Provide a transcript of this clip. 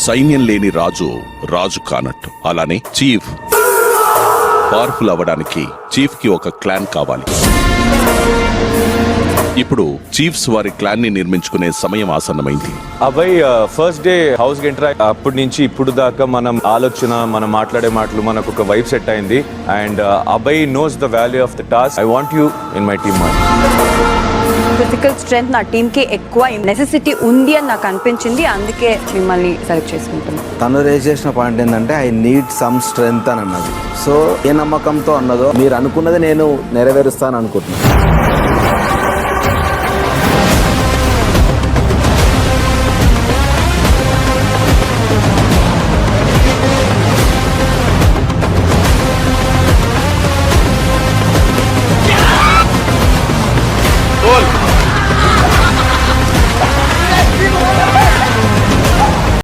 సైన్యం లేని రాజు రాజు కానట్టు. అలానే చీఫ్ పవర్ఫుల్ అవ్వడానికి చీఫ్ కి ఒక క్లాన్ కావాలి. ఇప్పుడు చీఫ్స్ వారి క్లాన్ ని నిర్మించుకునే సమయం ఆసన్నమైంది. అబ్బాయి ఫస్ట్ డే హౌస్ ఎంటర్ అప్పటి నుంచి ఇప్పుడు దాకా మనం ఆలోచన, మనం మాట్లాడే మాటలు, మనకు ఒక వైబ్ సెట్ అయింది. అండ్ అబ్బాయి knows the value of the task. I want you in my team. Physical strength నా టీమ్ కి ఎక్కువ నెసెసిటీ ఉంది అని నాకు అనిపించింది. అందుకే మిమ్మల్ని సెలెక్ట్ చేసుకుంటున్నాను. తను రేజ్ చేసిన పాయింట్ ఏంటంటే ఐ నీడ్ సమ్ స్ట్రెంగ్త్ అని అన్నది. సో ఏ నమ్మకంతో అన్నదో మీరు అనుకున్నది నేను నెరవేరుస్తాను అనుకుంటున్నాను.